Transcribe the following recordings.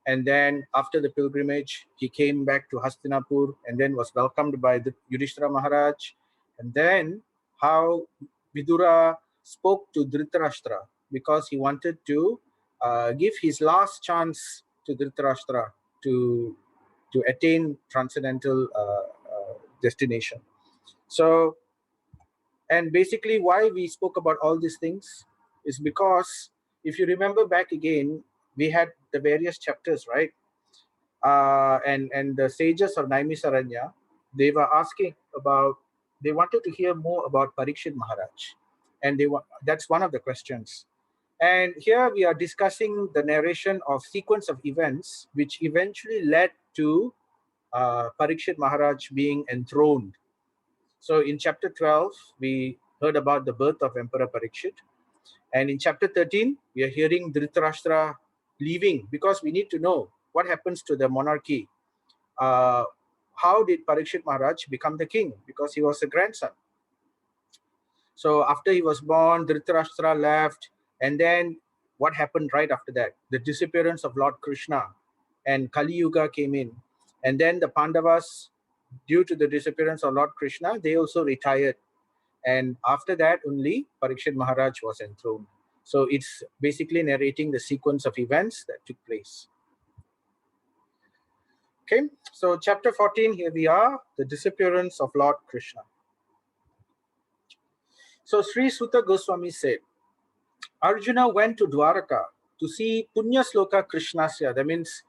And then after the pilgrimage, he came back to Hastinapur and then was welcomed by the Yudhishthira Maharaj. And then how Vidura spoke to Dhritarashtra because he wanted to give his last chance to Dhritarashtra to attain transcendental destination. So, and basically why we spoke about all these things is because if you remember back again, we had the various chapters, right? And the sages of Naimisaranya, they were asking about, they wanted to hear more about Parikshit Maharaj. And that's one of the questions. And here we are discussing the narration of sequence of events which eventually led to Parikshit Maharaj being enthroned. So in chapter 12, we heard about the birth of Emperor Parikshit. And in chapter 13, we are hearing Dhritarashtra leaving because we need to know what happens to the monarchy. How did Parikshit Maharaj become the king? Because he was a grandson. So after he was born, Dhritarashtra left. And then what happened right after that? The disappearance of Lord Krishna and Kali Yuga came in. And then the Pandavas, due to the disappearance of Lord Krishna, they also retired. And after that, only Parikshit Maharaj was enthroned. So it's basically narrating the sequence of events that took place. Okay, so chapter 14, here we are, the disappearance of Lord Krishna. So Sri Sutta Goswami said, Arjuna went to Dwaraka to see Punya Sloka Krishnasya. That means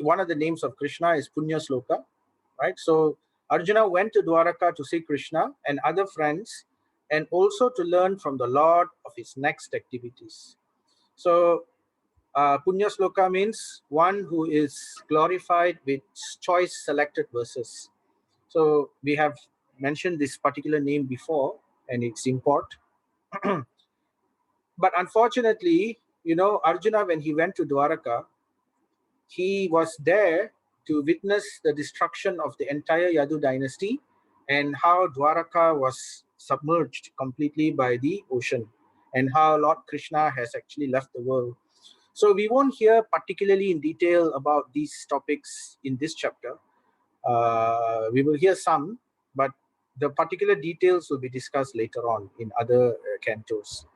one of the names of Krishna is Punya Sloka, right? So Arjuna went to Dwaraka to see Krishna and other friends, and also to learn from the Lord of his next activities. So Punya Sloka means one who is glorified with choice selected verses. So we have mentioned this particular name before and its import. But unfortunately, Arjuna, when he went to Dwaraka, he was there to witness the destruction of the entire Yadu dynasty and how Dwaraka was submerged completely by the ocean and how Lord Krishna has actually left the world. So we won't hear particularly in detail about these topics in this chapter. We will hear some, but the particular details will be discussed later on in other cantos.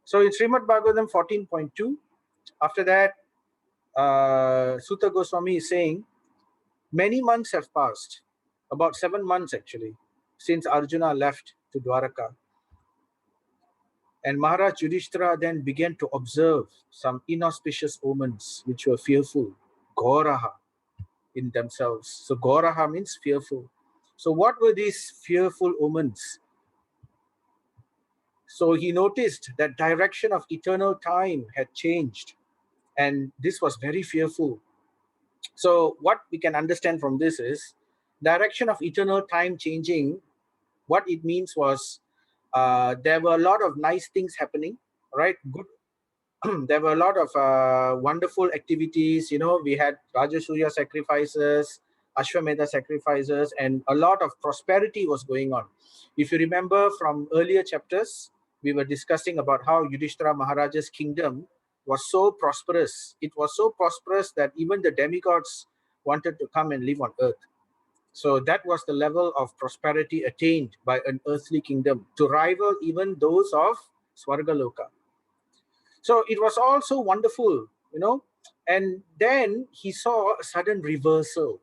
So in Srimad Bhagavatam 14.2, after that, Sutta Goswami is saying, many months have passed, about 7 months actually, since Arjuna left to Dwaraka. And Maharaj Yudhishthira then began to observe some inauspicious omens which were fearful, Gauraha in themselves. So Gauraha means fearful. So what were these fearful omens? So he noticed that direction of eternal time had changed, and this was very fearful. So what we can understand from this is direction of eternal time changing. What it means was there were a lot of nice things happening, right? Good. There were a lot of wonderful activities. We had Rajasuya sacrifices, Ashwamedha sacrifices, and a lot of prosperity was going on. If you remember from earlier chapters, we were discussing about how Yudhishthira Maharaj's kingdom was so prosperous. It was so prosperous that even the demigods wanted to come and live on earth. So that was the level of prosperity attained by an earthly kingdom to rival even those of Swargaloka. So it was all so wonderful, and then he saw a sudden reversal.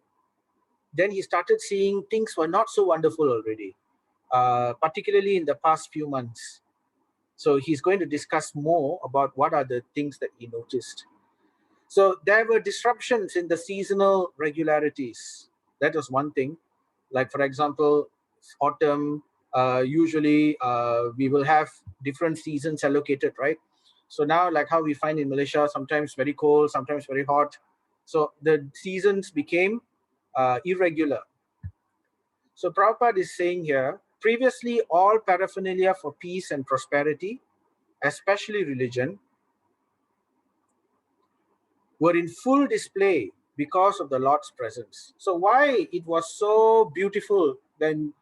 Then he started seeing things were not so wonderful already, particularly in the past few months. So he's going to discuss more about what are the things that he noticed. So there were disruptions in the seasonal regularities. That was one thing. Like, for example, autumn, usually we will have different seasons allocated, right? So now, like how we find in Malaysia, sometimes very cold, sometimes very hot. So the seasons became irregular. So Prabhupada is saying here, previously all paraphernalia for peace and prosperity, especially religion, were in full display because of the Lord's presence. So why it was so beautiful when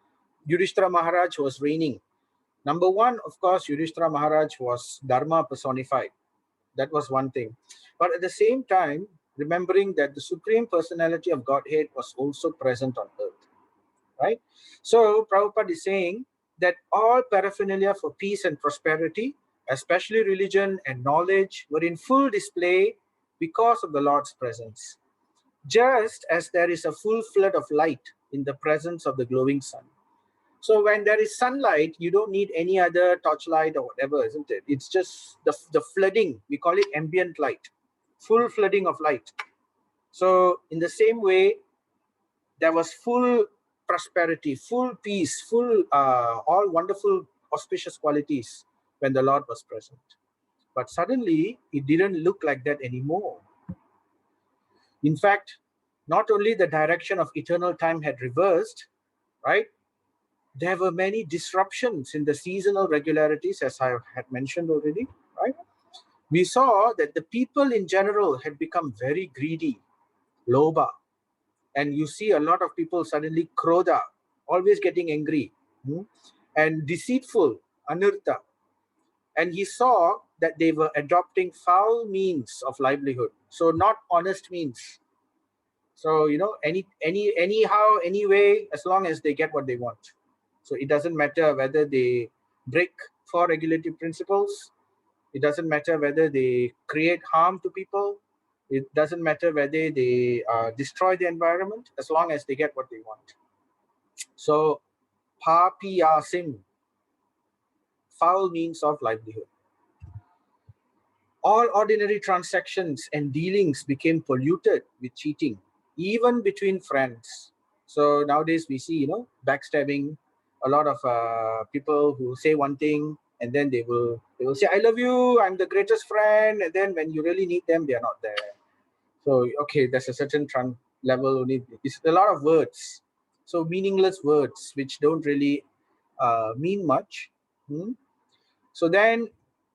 Yudhishthira Maharaj was reigning? Number one, of course, Yudhishthira Maharaj was Dharma personified. That was one thing. But at the same time, remembering that the Supreme Personality of Godhead was also present on earth, right? So Prabhupada is saying that all paraphernalia for peace and prosperity, especially religion and knowledge, were in full display because of the Lord's presence. Just as there is a full flood of light in the presence of the glowing sun. So when there is sunlight, you don't need any other torchlight or whatever, isn't it? It's just the flooding. We call it ambient light, full flooding of light. So in the same way, there was full prosperity, full peace, full all wonderful auspicious qualities when the Lord was present. But suddenly, it didn't look like that anymore. In fact, not only the direction of eternal time had reversed, right? There were many disruptions in the seasonal regularities, as I had mentioned already, right? We saw that the people in general had become very greedy, loba, and you see a lot of people suddenly krodha, always getting angry, and deceitful, anurtha. And he saw that they were adopting foul means of livelihood, so not honest means. So anyhow, anyway, as long as they get what they want. So it doesn't matter whether they break four regulative principles. It doesn't matter whether they create harm to people. It doesn't matter whether they destroy the environment, as long as they get what they want. So papiyasim, foul means of livelihood. All ordinary transactions and dealings became polluted with cheating, even between friends. So nowadays we see, backstabbing. A lot of people who say one thing and then they will say, "I love you, I'm the greatest friend," and then when you really need them, they are not there. So okay, there's a certain level only. It's a lot of words, so meaningless words which don't really mean much. So then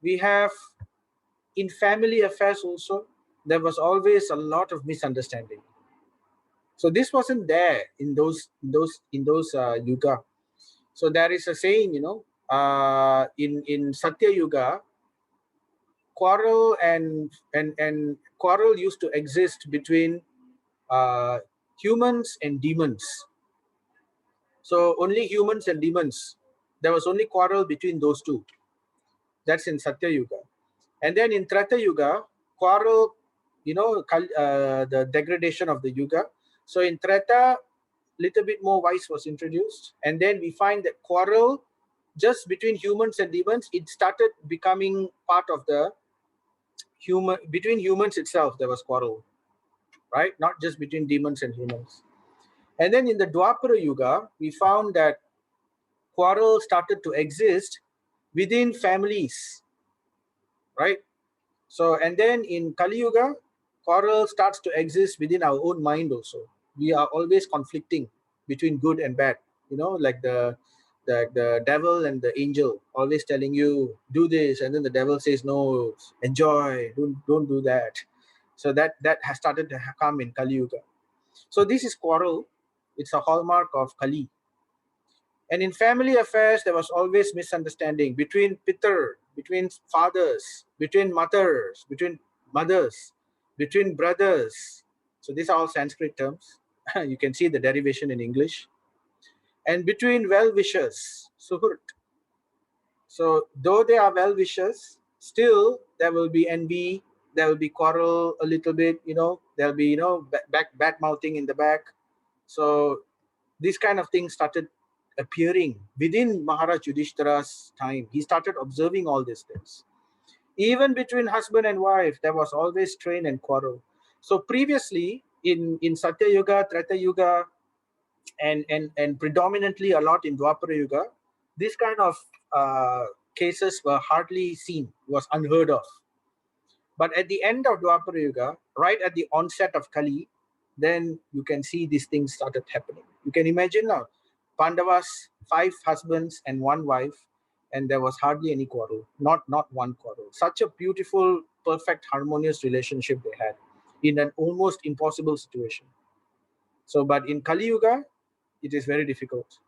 we have, in family affairs also, there was always a lot of misunderstanding. So this wasn't there in those yuga. So there is a saying, in Satya Yuga, quarrel and quarrel used to exist between uh, humans and demons. So only humans and demons. There was only quarrel between those two. That's in Satya Yuga. And then in Treta Yuga, quarrel, the degradation of the Yuga. So in Treta, little bit more vice was introduced. And then we find that quarrel just between humans and demons, it started becoming part of the between humans itself, there was quarrel, right? Not just between demons and humans. And then in the Dwapara Yuga, we found that quarrel started to exist within families, right? So, and then in Kali Yuga, quarrel starts to exist within our own mind also. We are always conflicting between good and bad, like the devil and the angel always telling you, do this, and then the devil says, no, enjoy, don't do that. So that has started to come in Kali Yuga. So this is quarrel. It's a hallmark of Kali. And in family affairs, there was always misunderstanding between Pitar, between fathers, between mothers, between brothers. So these are all Sanskrit terms. You can see the derivation in English. And between well-wishers, suhurt. So though they are well-wishers, still there will be envy, there will be quarrel a little bit, there'll be, bad mouthing in the back. So these kind of things started appearing within Maharaj Yudhishthira's time. He started observing all these things. Even between husband and wife, there was always strain and quarrel. So previously, in Satya Yuga, Treta Yuga, and predominantly a lot in Dwapara Yuga, these kind of cases were hardly seen, was unheard of. But at the end of Dwapara Yuga, right at the onset of Kali, then you can see these things started happening. You can imagine now, Pandavas, 5 husbands and 1 wife, and there was hardly any quarrel, not one quarrel. Such a beautiful, perfect, harmonious relationship they had in an almost impossible situation. So, but in Kali Yuga, it is very difficult.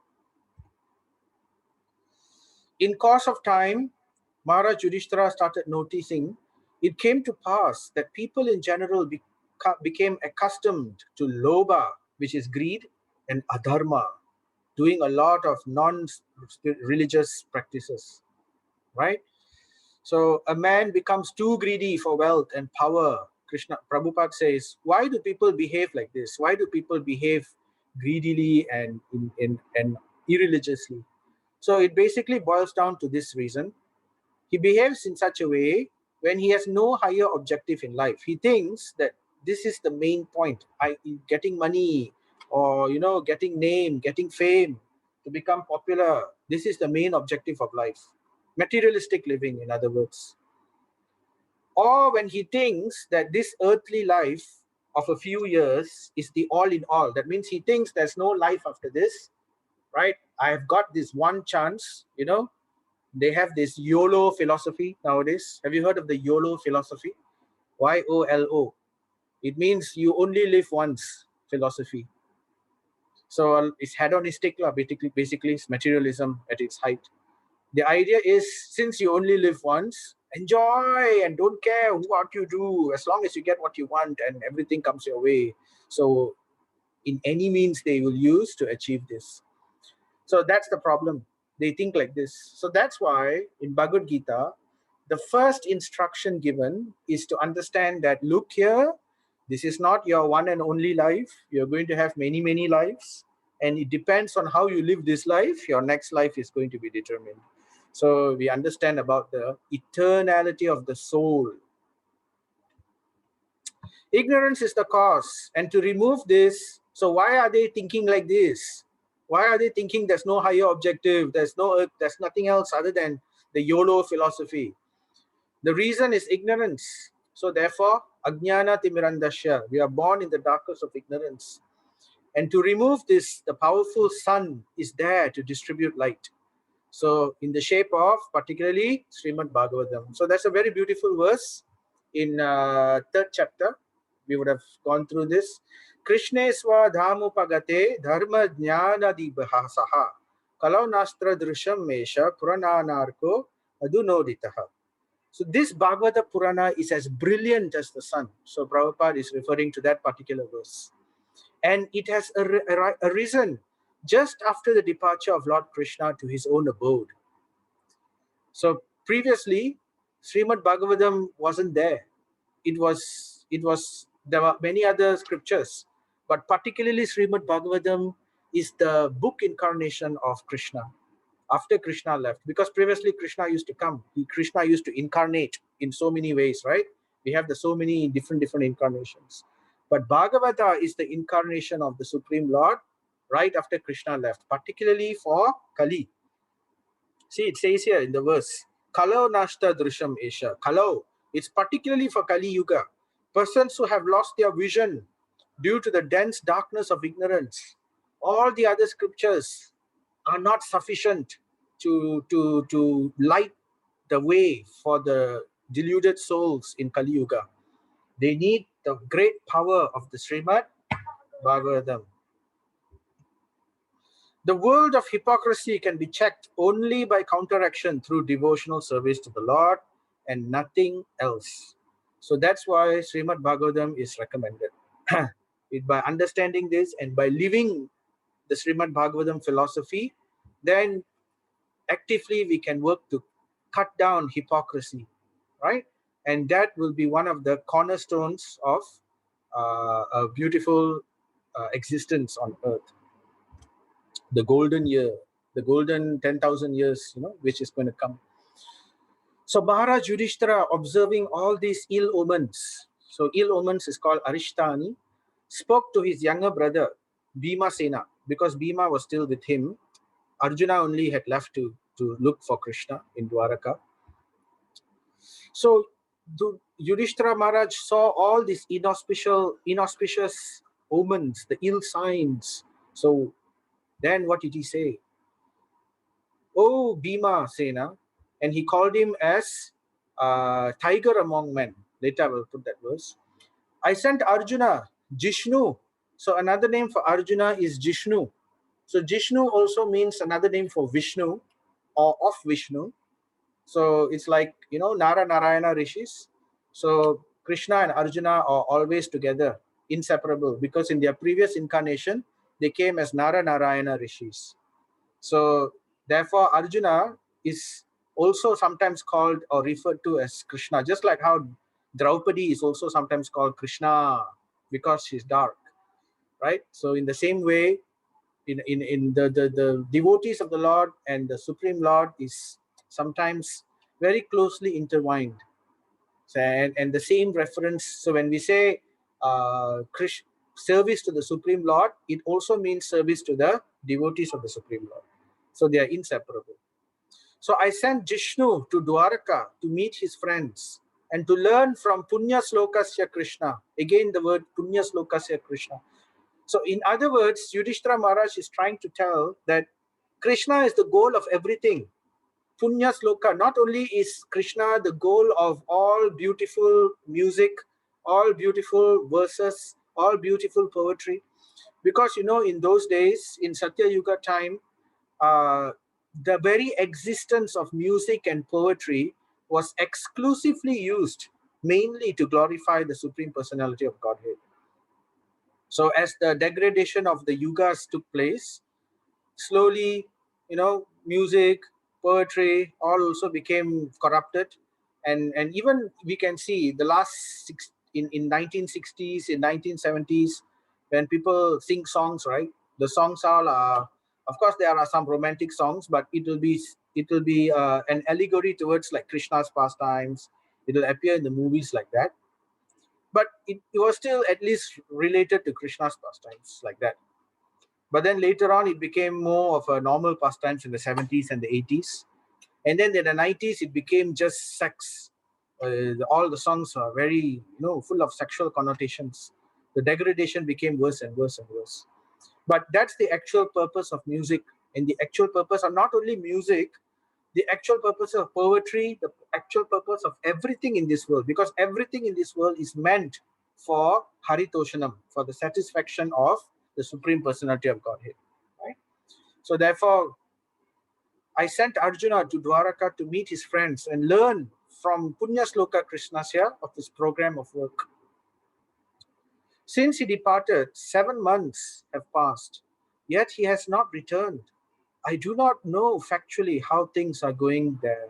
In course of time, Maharaj Yudhishthira started noticing It came to pass that people in general became accustomed to lobha, which is greed, and adharma, doing a lot of non-religious practices, right? So a man becomes too greedy for wealth and power. Prabhupada says, why do people behave like this? Why do people behave greedily and and irreligiously? So it basically boils down to this reason. He behaves in such a way when he has no higher objective in life. He thinks that this is the main point. Getting money, or getting name, getting fame, to become popular. This is the main objective of life. Materialistic living, in other words. Or when he thinks that this earthly life of a few years is the all in all. That means he thinks there's no life after this, right? I've got this one chance, they have this YOLO philosophy nowadays. Have you heard of the YOLO philosophy? YOLO. It means you only live once philosophy. So it's hedonistic, basically it's materialism at its height. The idea is, since you only live once, enjoy and don't care what you do, as long as you get what you want and everything comes your way. So in any means they will use to achieve this. So that's the problem. They think like this. So that's why in Bhagavad Gita, the first instruction given is to understand that, look here, this is not your one and only life. You're going to have many, many lives. And it depends on how you live this life, your next life is going to be determined. So we understand about the eternality of the soul. Ignorance is the cause. And to remove this, so why are they thinking like this? Why are they thinking there's no higher objective? There's nothing else other than the YOLO philosophy. The reason is ignorance. So therefore, ajnana timirandasya, we are born in the darkness of ignorance. And to remove this, the powerful sun is there to distribute light. So in the shape of particularly Srimad Bhagavatam. So that's a very beautiful verse in third chapter. We would have gone through this. Krishne swa dhamupagate dharma jnana dibhasaha kalau nastra drusham mesha purananarko adunoditaha. So this Bhagavata Purana is as brilliant as the sun. So Prabhupada is referring to that particular verse. And it has arisen just after the departure of Lord Krishna to his own abode. So previously, Srimad Bhagavatam wasn't there. There were many other scriptures, but particularly Srimad Bhagavatam is the book incarnation of Krishna after Krishna left. Because previously Krishna used to come. Krishna used to incarnate in so many ways, right? We have so many different incarnations. But Bhagavata is the incarnation of the Supreme Lord right after Krishna left, particularly for Kali. See, it says here in the verse, Kalau nashta drusham esha. Kalau, it's particularly for Kali Yuga. Persons who have lost their vision due to the dense darkness of ignorance. All the other scriptures are not sufficient to light the way for the deluded souls in Kali Yuga. They need the great power of the Srimad Bhagavatam. The world of hypocrisy can be checked only by counteraction through devotional service to the Lord and nothing else. So that's why Srimad Bhagavatam is recommended. By understanding this and by living the Srimad Bhagavatam philosophy, then actively we can work to cut down hypocrisy, right? And that will be one of the cornerstones of a beautiful existence on earth. The golden year, the golden 10,000 years, which is going to come. So Maharaj Yudhishthira, observing all these ill omens, so ill omens is called Arishtani, spoke to his younger brother, Bhima Sena, because Bhima was still with him. Arjuna only had left to look for Krishna in Dwaraka. So Yudhishthira Maharaj saw all these inauspicious omens, the ill signs. So then what did he say? Oh, Bhima Sena, and he called him as tiger among men. Later I will put that verse. I sent Arjuna, Jishnu. So another name for Arjuna is Jishnu. So Jishnu also means another name for Vishnu or of Vishnu. So it's like, Nara Narayana Rishis. So Krishna and Arjuna are always together, inseparable, because in their previous incarnation, they came as Nara Narayana rishis. So therefore, Arjuna is also sometimes called or referred to as Krishna, just like how Draupadi is also sometimes called Krishna because she's dark, right? So in the same way, in the devotees of the Lord and the Supreme Lord is sometimes very closely intertwined. So, and the same reference, so when we say service to the Supreme Lord, it also means service to the devotees of the Supreme Lord. So they are inseparable. So I sent Jishnu to Dwaraka to meet his friends and to learn from Punya Slokasya Krishna. Again, the word Punya Slokasya Krishna. So in other words, Yudhishthira Maharaj is trying to tell that Krishna is the goal of everything. Punya Sloka, not only is Krishna the goal of all beautiful music, all beautiful verses, all beautiful poetry, because in those days, in Satya Yuga time, the very existence of music and poetry was exclusively used mainly to glorify the Supreme Personality of Godhead. So as the degradation of the yugas took place, slowly, music, poetry, all also became corrupted. And even we can see the last in 1960s, in 1970s, when people sing songs, right? The songs are, of course, there are some romantic songs, but it will be an allegory towards like Krishna's pastimes. It will appear in the movies like that, but it was still at least related to Krishna's pastimes like that. But then later on, it became more of a normal pastimes in the 70s and the 80s. And then in the 90s, it became just sex. All the songs are very, full of sexual connotations. The degradation became worse and worse and worse. But that's the actual purpose of music. And the actual purpose of not only music, the actual purpose of poetry, the actual purpose of everything in this world, because everything in this world is meant for Haritoshanam, for the satisfaction of the Supreme Personality of Godhead. Right? So therefore, I sent Arjuna to Dwaraka to meet his friends and learn from Punya Sloka Krishnasya of this program of work. Since he departed, 7 months have passed, yet he has not returned. I do not know factually how things are going there.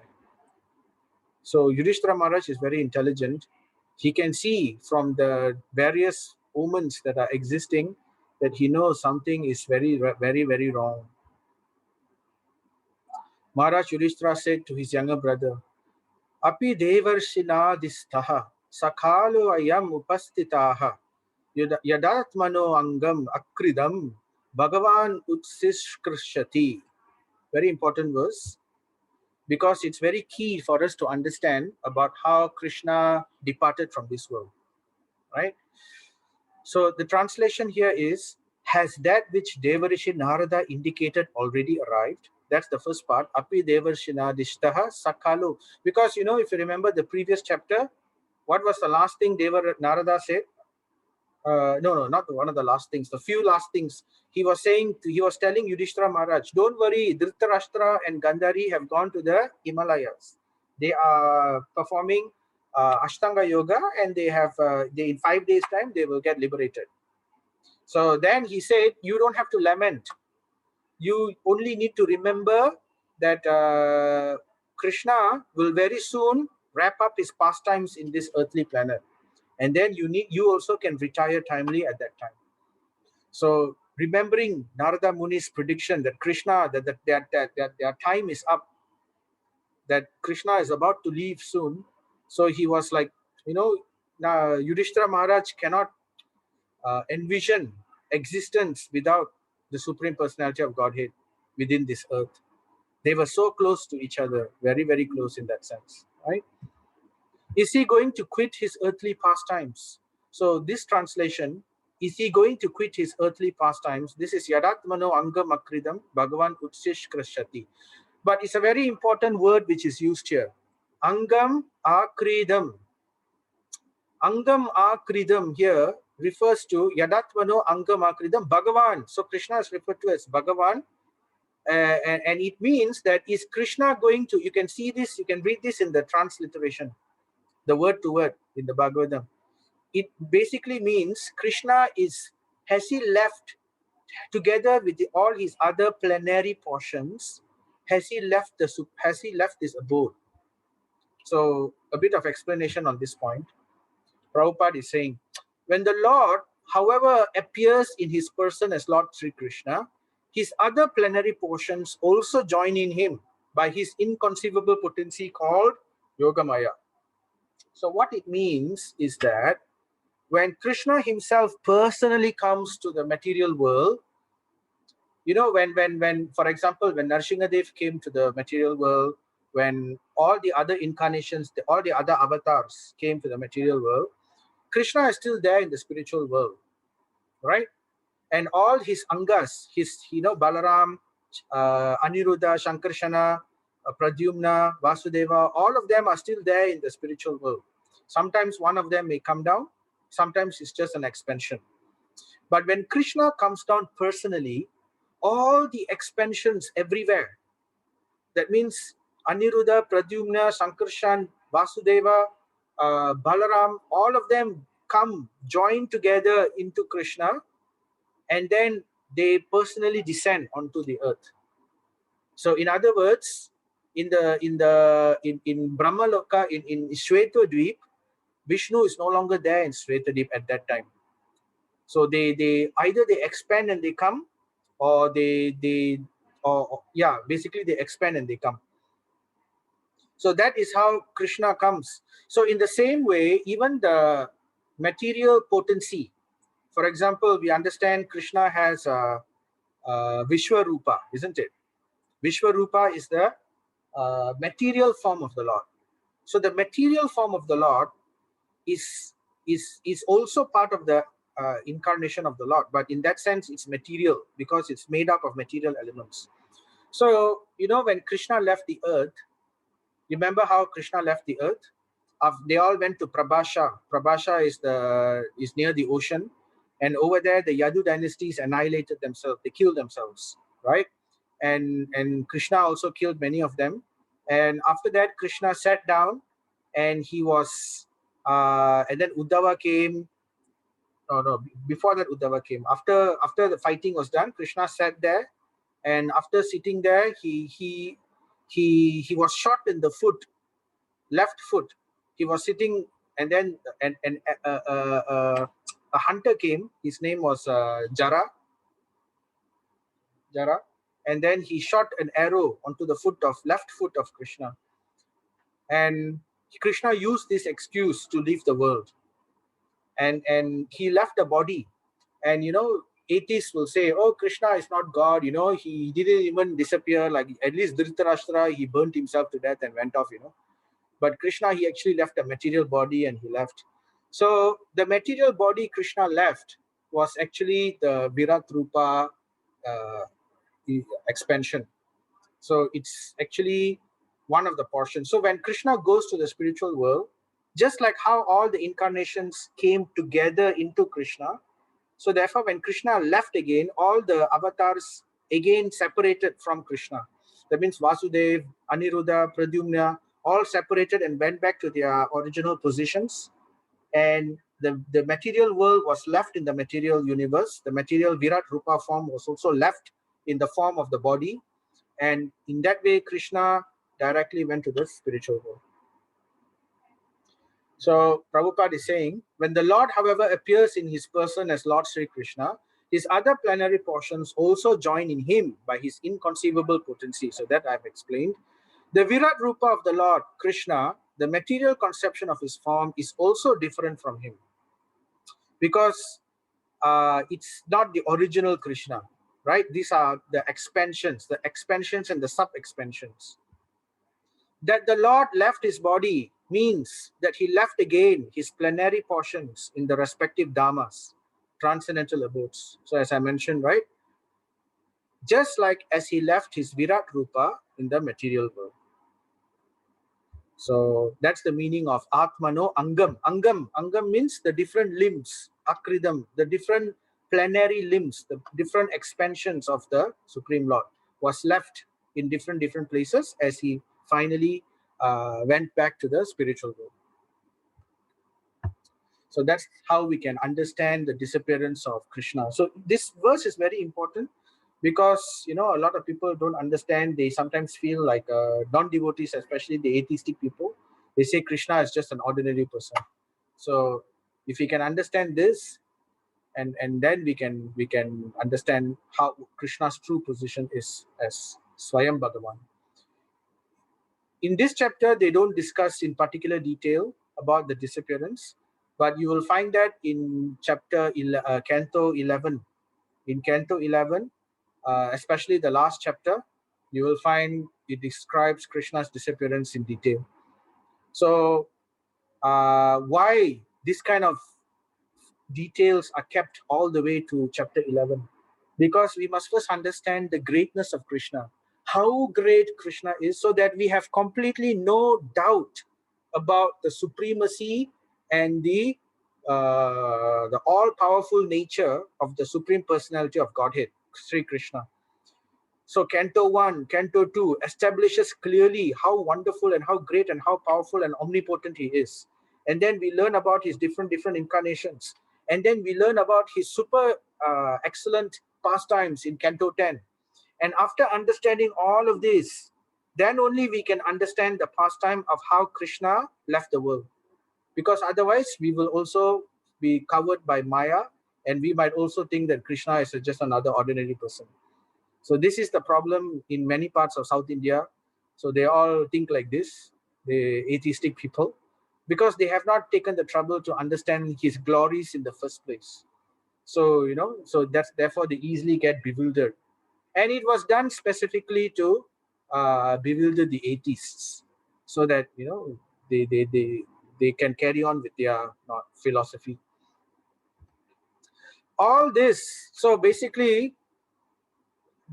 So Yudhishthira Maharaj is very intelligent. He can see from the various omens that are existing that he knows something is very, very, very wrong. Maharaj Yudhishthira said to his younger brother, Api devarshina distaha sakalo ayam upastitaha yadatmano angam akridam Bhagavan utsishkrishati. Very important verse, because it's very key for us to understand about how Krishna departed from this world, right? So the translation here is, has that which Devarishi Narada indicated already arrived? That's the first part. Api Devarshina Dishtaha Sakalu. Because, if you remember the previous chapter, what was the last thing Narada said? No, not one of the last things. The few last things he was telling Yudhishthira Maharaj, don't worry, Dhritarashtra and Gandhari have gone to the Himalayas. They are performing Ashtanga Yoga, and they in 5 days' time they will get liberated. So then he said, you don't have to lament. You only need to remember that Krishna will very soon wrap up his pastimes in this earthly planet. And then you also can retire timely at that time. So remembering Narada Muni's prediction that Krishna, that their time is up, that Krishna is about to leave soon. So he was like, Yudhishthira Maharaj cannot envision existence without the Supreme Personality of Godhead within this earth. They were so close to each other, very, very close in that sense, right? Is he going to quit his earthly pastimes? So this translation, is he going to quit his earthly pastimes? This is Yadatmano Angam Akridam Bhagavan Utsish Krishati. But it's a very important word which is used here. Angam Akridam. Angam Akridam here refers to Yadatmano Angam Akridam Bhagavan. So Krishna is referred to as Bhagavan. And it means that is Krishna going to, you can see this, you can read this in the transliteration. the word to word in the Bhagavatam. It basically means Krishna has he left together with all his other plenary portions, has he left this abode? So a bit of explanation on this point. Prabhupada is saying, when the Lord, however, appears in his person as Lord Sri Krishna, his other plenary portions also join in him by his inconceivable potency called Yogamaya. So what it means is that when Krishna himself personally comes to the material world, when for example, when Narsingadev came to the material world, when all the other incarnations, all the other avatars came to the material world, Krishna is still there in the spiritual world, right? And all his angas, Balaram, Aniruddha, Shankarshana, Pradyumna, Vasudeva, all of them are still there in the spiritual world. Sometimes one of them may come down, sometimes it's just an expansion. But when Krishna comes down personally, all the expansions everywhere, that means Aniruddha, Pradyumna, Sankarshan, Vasudeva, Balaram, all of them come join together into Krishna, and then they personally descend onto the earth. So in other words, in Brahmaloka, in Shvetadvip, Vishnu is no longer there in Shvetadvip at that time. So they either they expand and they come, or basically they expand and they come. So that is how Krishna comes. So in the same way, even the material potency, for example, we understand Krishna has a Vishwarupa, isn't it? Vishwarupa is the material form of the Lord. So the material form of the Lord is also part of the incarnation of the Lord, but in that sense it's material because it's made up of material elements. So when Krishna left the earth, remember how Krishna left the earth? They all went to Prabhasha. Prabhasha is near the ocean, and over there the Yadu dynasties annihilated themselves. They killed themselves, right? And Krishna also killed many of them. And after that, Krishna sat down, and he was, and then Uddhava came. No, before that Uddhava came. After the fighting was done, Krishna sat there, and after sitting there, he was shot in the foot, left foot. He was sitting, and then a hunter came. His name was Jara, and then he shot an arrow onto the left foot of Krishna. And Krishna used this excuse to leave the world, and he left the body. And atheists will say, oh, Krishna is not God, he didn't even disappear. Like, at least Dhritarashtra, he burnt himself to death and went off. But Krishna, he actually left a material body and he left. So the material body Krishna left was actually the Virat Rupa expansion. So it's actually one of the portions. So when Krishna goes to the spiritual world, just like how all the incarnations came together into Krishna, so therefore when Krishna left again, all the avatars again separated from Krishna. That means Vasudev, Aniruddha, Pradyumna, all separated and went back to their original positions. And the material world was left in the material universe. The material Virat Rupa form was also left in the form of the body. And in that way, Krishna directly went to the spiritual world. So Prabhupada is saying, when the Lord, however, appears in his person as Lord Sri Krishna, his other plenary portions also join in him by his inconceivable potency. So that I've explained. The Virat Rupa of the Lord, Krishna, the material conception of his form, is also different from him. Because it's not the original Krishna, right? These are the expansions and the sub-expansions. That the Lord left his body means that he left again his plenary portions in the respective dhammas, transcendental abodes. So as I mentioned, right? Just like as he left his Virat Rupa in the material world. So that's the meaning of Atmano Angam. Angam means the different limbs, Akridam, the different plenary limbs, the different expansions of the Supreme Lord was left in different places as he finally went back to the spiritual world. So that's how we can understand the disappearance of Krishna. So this verse is very important because a lot of people don't understand. They sometimes feel like non-devotees, especially the atheistic people. They say Krishna is just an ordinary person. So if we can understand this, and then we can understand how Krishna's true position is as Swayam Bhagavan. In this chapter, they don't discuss in particular detail about the disappearance, but you will find that in Canto 11. In Canto 11, especially the last chapter, you will find it describes Krishna's disappearance in detail. So why this kind of details are kept all the way to chapter 11? Because we must first understand the greatness of Krishna, how great Krishna is, so that we have completely no doubt about the supremacy and the all-powerful nature of the Supreme Personality of Godhead, Sri Krishna. So Canto 1, Canto 2 establishes clearly how wonderful and how great and how powerful and omnipotent he is. And then we learn about his different incarnations. And then we learn about his super excellent pastimes in Canto 10. And after understanding all of this, then only we can understand the pastime of how Krishna left the world. Because otherwise, we will also be covered by Maya, and we might also think that Krishna is just another ordinary person. So this is the problem in many parts of South India. So they all think like this, the atheistic people, because they have not taken the trouble to understand his glories in the first place. So, so that's therefore they easily get bewildered. And it was done specifically to bewilder the atheists, so that, they can carry on with their philosophy. All this, so basically,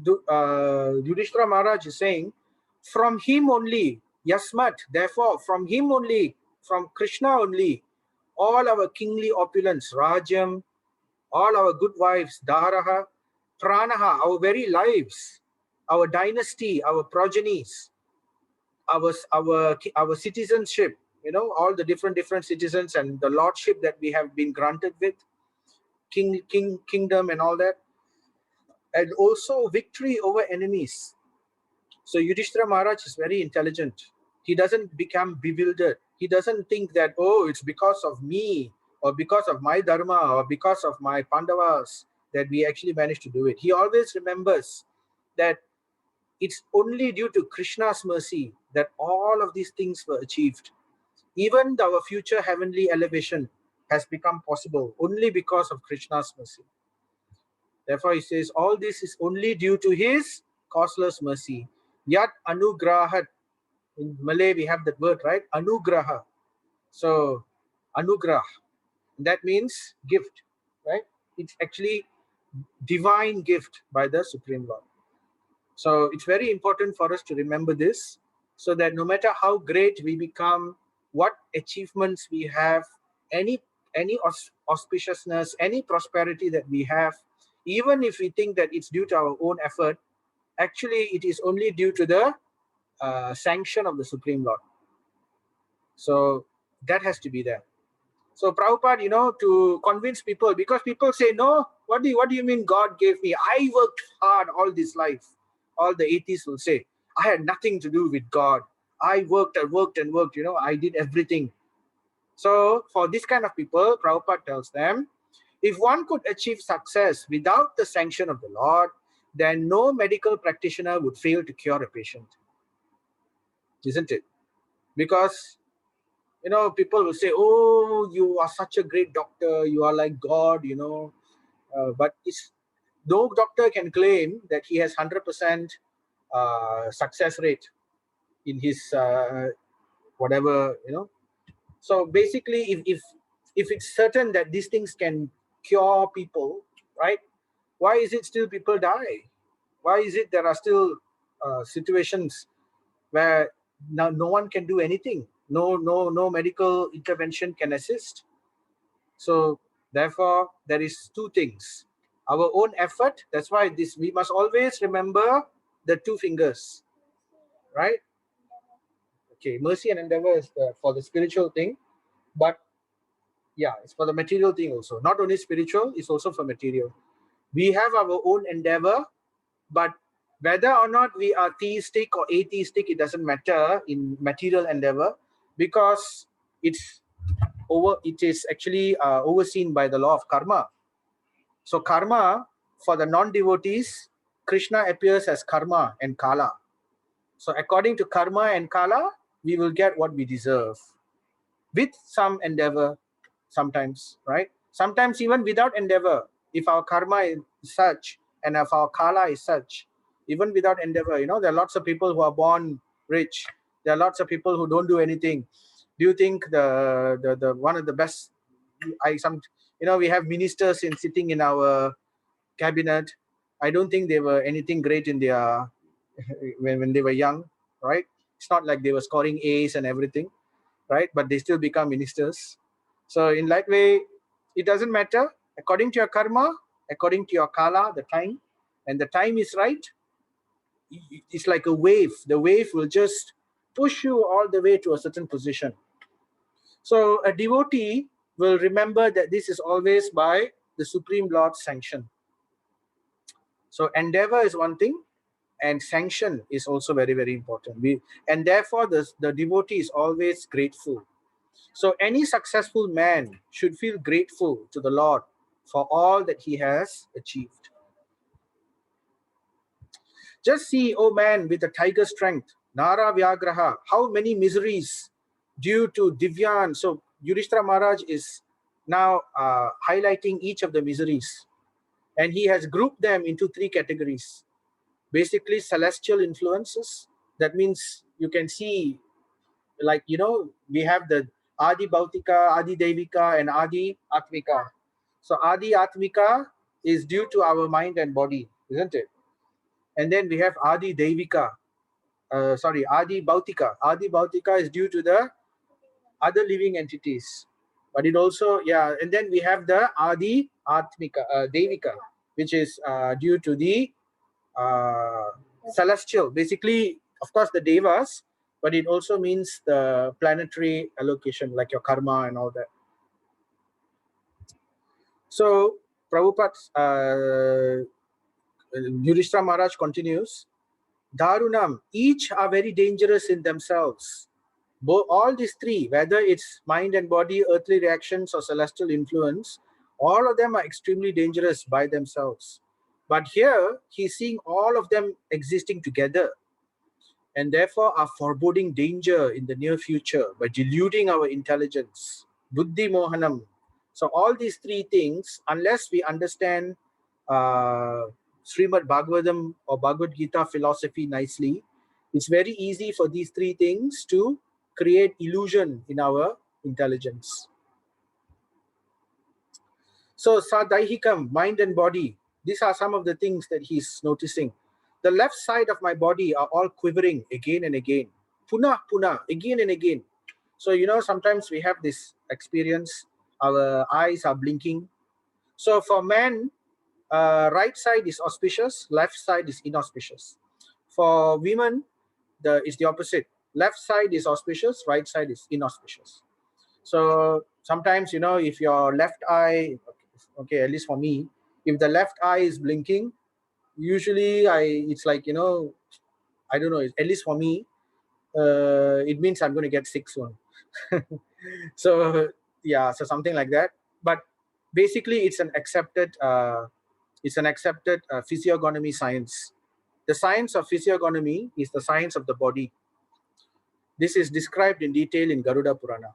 Yudhishthira Maharaj is saying, from him only, Yasmat, therefore, from him only, from Krishna only, all our kingly opulence, Rajam, all our good wives, Daharaha, Pranaha, our very lives, our dynasty, our progenies, our citizenship, all the different citizens and the lordship that we have been granted with, kingdom and all that, and also victory over enemies. So Yudhishthira Maharaj is very intelligent. He doesn't become bewildered. He doesn't think that, oh, it's because of me or because of my dharma or because of my Pandavas that we actually managed to do it. He always remembers that it's only due to Krishna's mercy that all of these things were achieved. Even our future heavenly elevation has become possible only because of Krishna's mercy. Therefore, he says, all this is only due to his causeless mercy. Yat anugrahat. In Malay, we have that word, right? Anugraha. So, anugrah. That means gift, right? It's actually divine gift by the Supreme Lord. So, it's very important for us to remember this, so that no matter how great we become, what achievements we have, any auspiciousness, any prosperity that we have, even if we think that it's due to our own effort, actually it is only due to the sanction of the Supreme Lord. So that has to be there. So Prabhupada, to convince people, because people say, no, what do you mean God gave me? I worked hard all this life. All the atheists will say, I had nothing to do with God. I worked and worked and worked, I did everything. So for this kind of people, Prabhupada tells them, if one could achieve success without the sanction of the Lord, then no medical practitioner would fail to cure a patient. Isn't it? Because, people will say, oh, you are such a great doctor, you are like God, but no doctor can claim that he has 100% success rate in his whatever, So basically, if it's certain that these things can cure people, right? Why is it still people die? Why is it there are still situations where now no one can do anything? No medical intervention can assist. So therefore, there is two things: our own effort. That's why we must always remember the two fingers, right? Okay, mercy and endeavor is for the spiritual thing, but Yeah, it's for the material thing also. Not only spiritual, it's also for material. We have our own endeavor, but whether or not we are theistic or atheistic, it doesn't matter in material endeavor, because it is actually overseen by the law of karma. So karma, for the non-devotees, Krishna appears as karma and kala. So according to karma and kala, we will get what we deserve with some endeavor sometimes, right? Sometimes even without endeavor, if our karma is such and if our kala is such, even without endeavor, there are lots of people who are born rich. There are lots of people who don't do anything. Do you think the one of the best, we have ministers sitting in our cabinet. I don't think they were anything great in their when they were young, right? It's not like they were scoring A's and everything, right? But they still become ministers. So in that way, it doesn't matter. According to your karma, according to your kala, the time, and the time is right, it's like a wave. The wave will just push you all the way to a certain position. So a devotee will remember that this is always by the Supreme Lord's sanction. So endeavor is one thing, and sanction is also very, very important. And therefore the devotee is always grateful. So any successful man should feel grateful to the Lord for all that he has achieved. Just see, oh man, with the tiger strength, Nara Vyagraha, how many miseries due to Divyan. So Yudhishthira Maharaj is now highlighting each of the miseries, and he has grouped them into three categories. Basically, celestial influences. That means you can see, like, we have the Adi Bhautika, Adi Devika, and Adi Atmika. So Adi Atmika is due to our mind and body, isn't it? And then we have Adi Devika, Adi Bhautika. Adi Bhautika is due to the other living entities. But it also, and then we have the Adi Atmika, Devika, which is due to the celestial, basically, of course, the devas, but it also means the planetary allocation, like your karma and all that. So Prabhupada, Yudhishthira Maharaj continues, Darunam, each are very dangerous in themselves. All these three, whether it's mind and body, earthly reactions, or celestial influence, all of them are extremely dangerous by themselves. But here, he's seeing all of them existing together, and therefore are foreboding danger in the near future by deluding our intelligence. Buddhi Mohanam. So all these three things, unless we understand Srimad Bhagavatam or Bhagavad Gita philosophy nicely, it's very easy for these three things to create illusion in our intelligence. So Sadaihikam, mind and body, these are some of the things that he's noticing. The left side of my body are all quivering again and again. Puna, puna, again and again. So, sometimes we have this experience, our eyes are blinking. So for man, right side is auspicious, left side is inauspicious. For women, it's the opposite. Left side is auspicious, right side is inauspicious. So sometimes, if your left eye, okay, at least for me, if the left eye is blinking, usually it's like, I don't know, at least for me, it means I'm going to get sick soon. So so something like that. But basically, it's an accepted physiognomy science. The science of physiognomy is the science of the body. This is described in detail in Garuda Purana.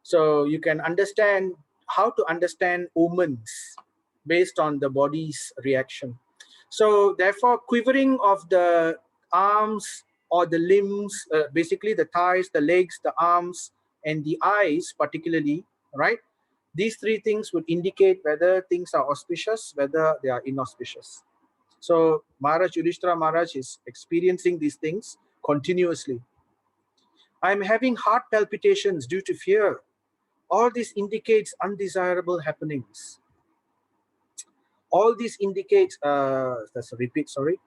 So you can understand how to understand omens based on the body's reaction. So therefore, quivering of the arms or the limbs, basically the thighs, the legs, the arms, and the eyes particularly, right? These three things would indicate whether things are auspicious, whether they are inauspicious. So Maharaj Yudhishthira Maharaj is experiencing these things continuously. I'm having heart palpitations due to fear. All this indicates undesirable happenings. All this indicates, that's a repeat, sorry.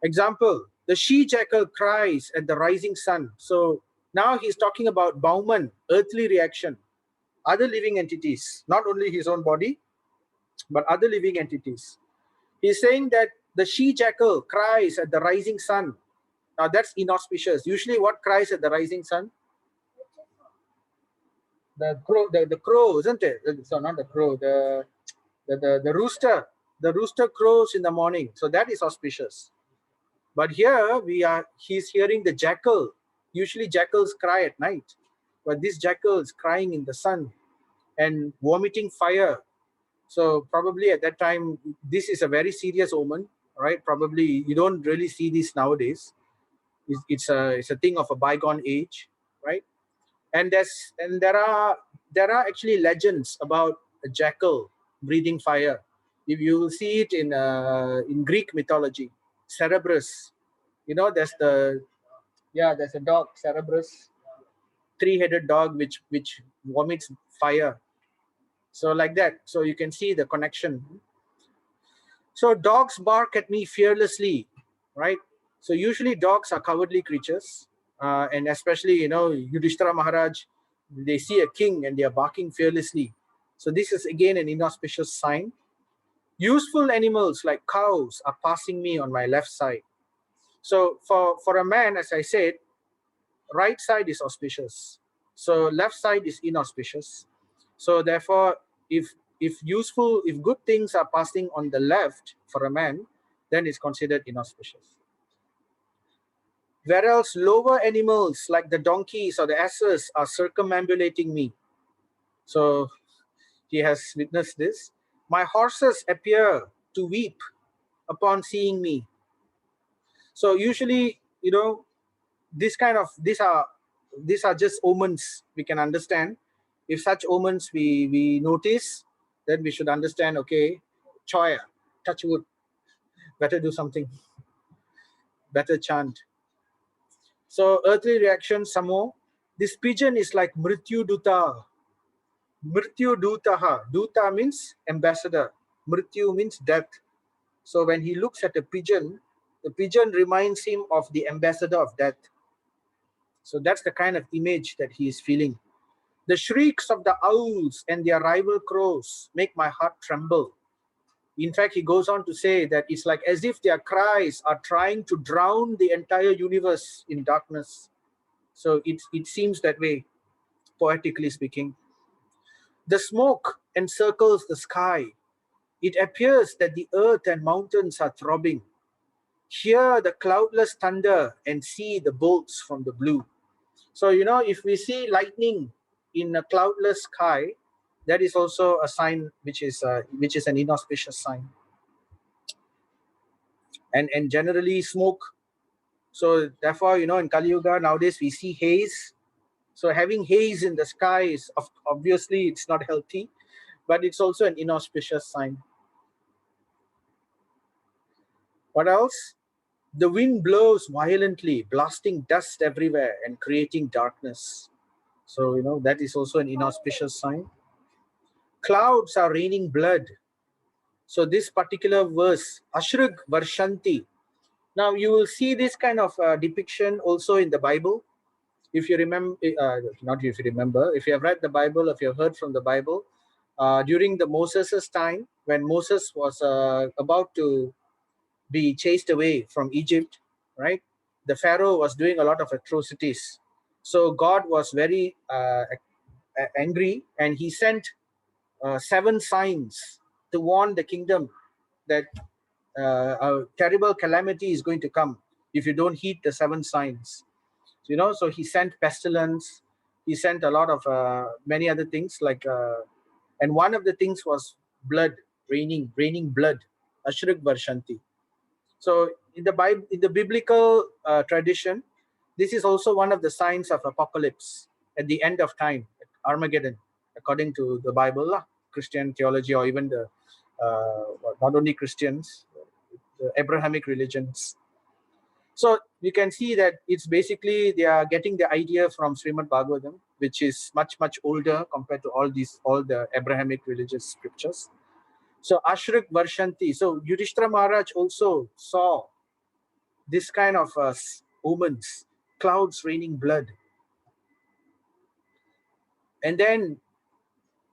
Example, the she-jackal cries at the rising sun. So now he's talking about Bauman, earthly reaction. other living entities, not only his own body, but other living entities. He's saying that the she-jackal cries at the rising sun. Now that's inauspicious. Usually what cries at the rising sun? The crow, the crow, isn't it? So not the crow, the rooster. The rooster crows in the morning. So that is auspicious. But here he's hearing the jackal. Usually jackals cry at night. But this jackal is crying in the sun and vomiting fire. So probably at that time, this is a very serious omen, right? Probably you don't really see this nowadays. It's a thing of a bygone age, right? And there are actually legends about a jackal breathing fire. If you will see it in Greek mythology, Cerberus. You know, there's a dog, Cerberus, three-headed dog which vomits fire. So like that. So you can see the connection. So dogs bark at me fearlessly, right? So usually dogs are cowardly creatures, and especially Yudhishthira Maharaj, they see a king and they are barking fearlessly. So this is again an inauspicious sign. Useful animals like cows are passing me on my left side. So for a man, as I said, right side is auspicious. So left side is inauspicious. So therefore, if if good things are passing on the left for a man, then it's considered inauspicious. Whereas lower animals like the donkeys or the asses are circumambulating me. So he has witnessed this. My horses appear to weep upon seeing me. So usually, these are just omens we can understand. If such omens we notice, then we should understand, okay, choya, touch wood, better do something, better chant. So earthly reaction, some more. This pigeon is like mrityu duta. Mrityu dutaha. Duta means ambassador. Mrityu means death. So when he looks at a pigeon, the pigeon reminds him of the ambassador of death. So that's the kind of image that he is feeling. The shrieks of the owls and their rival crows make my heart tremble. In fact, he goes on to say that it's like as if their cries are trying to drown the entire universe in darkness. So it seems that way, poetically speaking. The smoke encircles the sky. It appears that the earth and mountains are throbbing. Hear the cloudless thunder and see the bolts from the blue. So, if we see lightning in a cloudless sky, that is also a sign which is an inauspicious sign. And generally smoke. So therefore, in Kali Yuga nowadays we see haze. So having haze in the sky is obviously it's not healthy, but it's also an inauspicious sign. What else? The wind blows violently, blasting dust everywhere and creating darkness. So, that is also an inauspicious sign. Clouds are raining blood. So this particular verse, Ashrug Varshanti. Now you will see this kind of depiction also in the Bible. If you remember, not if you remember, if you have read the Bible, if you have heard from the Bible, during the Moses' time, when Moses was about to be chased away from Egypt, right? The Pharaoh was doing a lot of atrocities. So God was very angry, and he sent 7 signs to warn the kingdom that a terrible calamity is going to come if you don't heed the 7 signs. So he sent pestilence. He sent a lot of many other things and one of the things was blood, raining blood, Ashruk Varshanti. So in the Bible, in the biblical tradition, this is also one of the signs of apocalypse at the end of time, Armageddon, according to the Bible, Christian theology, or even the not only Christians, the Abrahamic religions. So you can see that it's basically they are getting the idea from Srimad Bhagavatam, which is much older compared to all the Abrahamic religious scriptures. So Ashruk Varshanti. So Yudhishthira Maharaj also saw this kind of omens, clouds raining blood. And then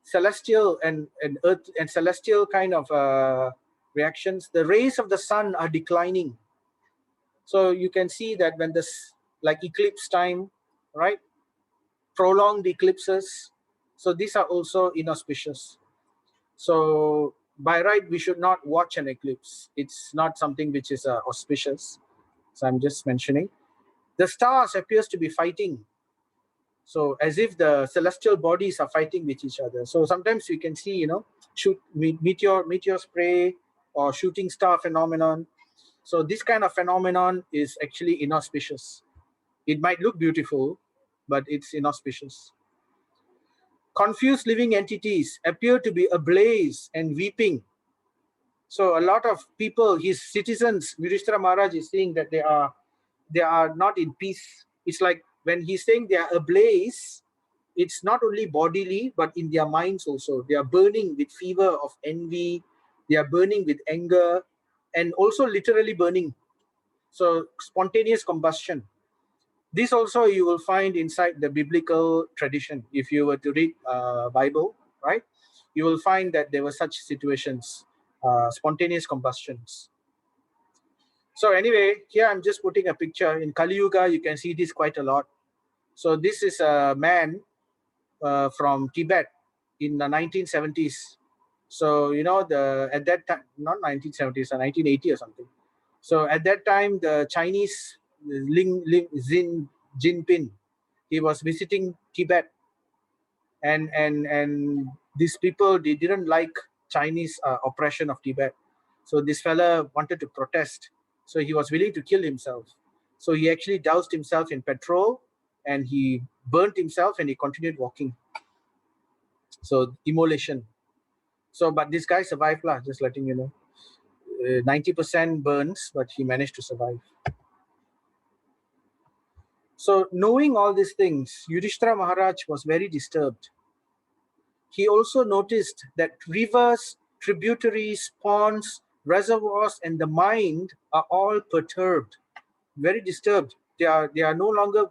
celestial and earth and celestial kind of reactions, the rays of the sun are declining. So you can see that when this, like eclipse time, right, prolonged eclipses, so these are also inauspicious. So by right, we should not watch an eclipse. It's not something which is auspicious. So I'm just mentioning. The stars appears to be fighting. So as if the celestial bodies are fighting with each other. So sometimes we can see, meteor spray or shooting star phenomenon. So this kind of phenomenon is actually inauspicious. It might look beautiful, but it's inauspicious. Confused living entities appear to be ablaze and weeping. So a lot of people, his citizens, Yudhishthira Maharaj is saying that they are not in peace. It's like when he's saying they are ablaze, it's not only bodily, but in their minds also. They are burning with fever of envy, they are burning with anger, and also literally burning. So spontaneous combustion. This also you will find inside the biblical tradition. If you were to read Bible, right, you will find that there were such situations, spontaneous combustions. So anyway, here I'm just putting a picture. In Kali Yuga, you can see this quite a lot. So this is a man from Tibet in the 1970s. So at that time, not 1970s, 1980 or something. So at that time, the Chinese Xi Jinping, he was visiting Tibet, and these people, they didn't like Chinese oppression of Tibet. So this fella wanted to protest. So he was willing to kill himself. So he actually doused himself in petrol and he burnt himself and he continued walking. So immolation. So but this guy survived lah, just letting you know. 90% burns, but he managed to survive. So knowing all these things, Yudhishthira Maharaj was very disturbed. He also noticed that rivers, tributaries, ponds, reservoirs, and the mind are all perturbed, very disturbed. They are no longer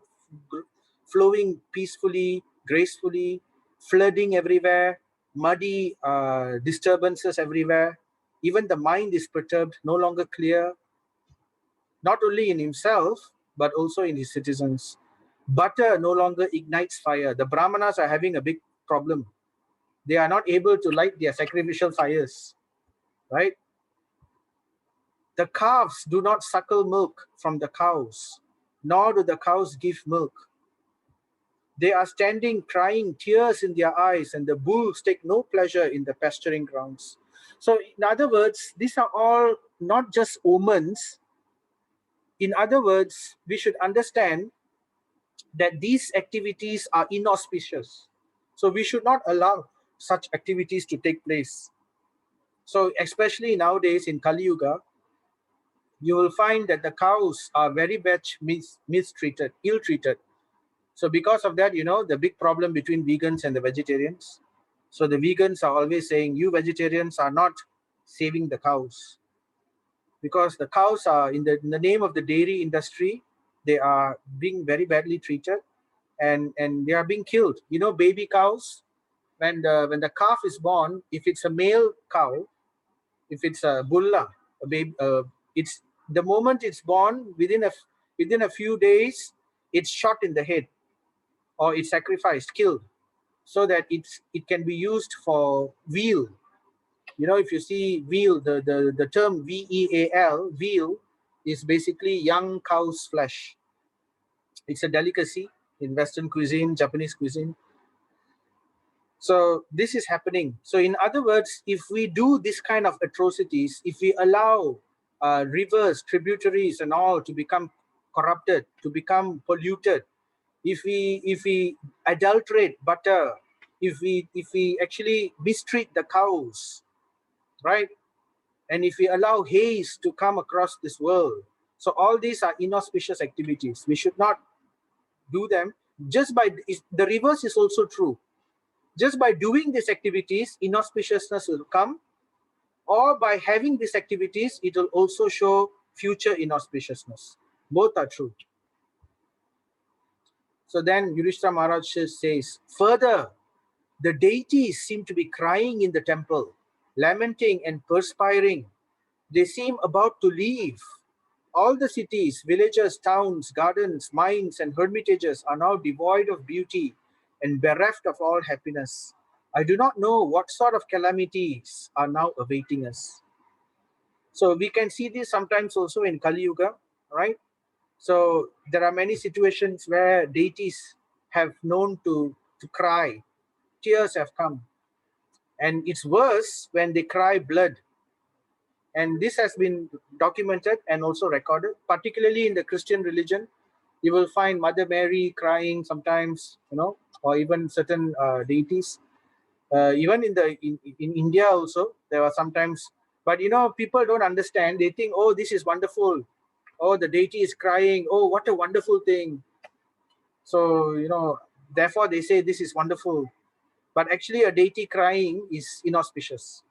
flowing peacefully, gracefully, flooding everywhere, muddy disturbances everywhere. Even the mind is perturbed, no longer clear, not only in himself, but also in his citizens. Butter no longer ignites fire. The Brahmanas are having a big problem. They are not able to light their sacrificial fires, right? The calves do not suckle milk from the cows, nor do the cows give milk. They are standing crying, tears in their eyes, and the bulls take no pleasure in the pasturing grounds. So in other words, these are all not just omens. In other words, we should understand that these activities are inauspicious. So we should not allow such activities to take place. So especially nowadays in Kali Yuga, you will find that the cows are very much mistreated, ill-treated. So because of that, the big problem between vegans and the vegetarians. So the vegans are always saying, you vegetarians are not saving the cows. Because the cows are, in the name of the dairy industry, they are being very badly treated and they are being killed. Baby cows, when the calf is born, if it's a male cow, if it's a bulla, a baby, it's the moment it's born, within a few days, it's shot in the head, or it's sacrificed, killed, so that it can be used for veal. If you see veal, the term veal, veal is basically young cow's flesh. It's a delicacy in Western cuisine, Japanese cuisine. So this is happening. So in other words, if we do this kind of atrocities, if we allow rivers, tributaries, and all to become corrupted, to become polluted, if we adulterate butter, if we actually mistreat the cows, right, and if we allow haze to come across this world, so all these are inauspicious activities. We should not do them. Just by the reverse is also true. Just by doing these activities, inauspiciousness will come, or by having these activities, it will also show future inauspiciousness. Both are true. So then Yudhishthira Maharaj says, further, The deities seem to be crying in the temple, lamenting and perspiring. They seem about to leave. All the cities, villages, towns, gardens, mines, and hermitages are now devoid of beauty and bereft of all happiness. I do not know what sort of calamities are now awaiting us. So we can see this sometimes also in Kali Yuga, right? So there are many situations where deities have known to cry. Tears have come. And it's worse when they cry blood. And this has been documented and also recorded, particularly in the Christian religion. You will find Mother Mary crying sometimes, or even certain deities. Even in India also, there are sometimes. But people don't understand. They think, oh, this is wonderful. Oh, the deity is crying. Oh, what a wonderful thing. So therefore they say this is wonderful. But actually, a deity crying is inauspicious,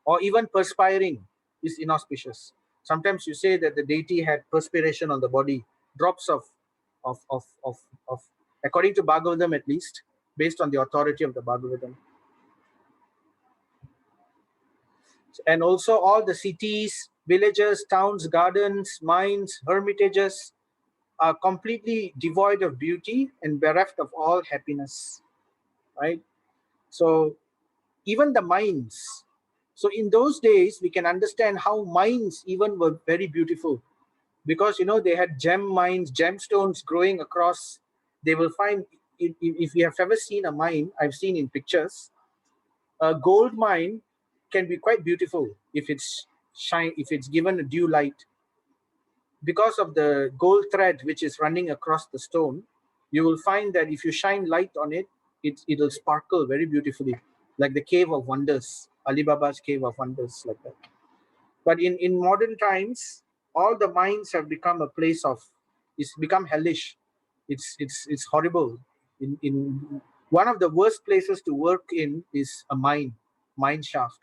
or even perspiring is inauspicious. Sometimes you say that the deity had perspiration on the body, drops of according to Bhagavatam at least, based on the authority of the Bhagavatam. And also all the cities, villages, towns, gardens, mines, hermitages are completely devoid of beauty and bereft of all happiness, right? So even the mines. So in those days, we can understand how mines even were very beautiful, because they had gem mines, gemstones growing across. They will find, if you have ever seen a mine, I've seen in pictures, a gold mine can be quite beautiful if it's given a due light, because of the gold thread which is running across the stone. You will find that if you shine light on it, it'll sparkle very beautifully, like the cave of wonders, Alibaba's cave of wonders, like that. But in modern times, all the mines have become a place of, it's become hellish. It's horrible. In one of the worst places to work in is a mine shaft.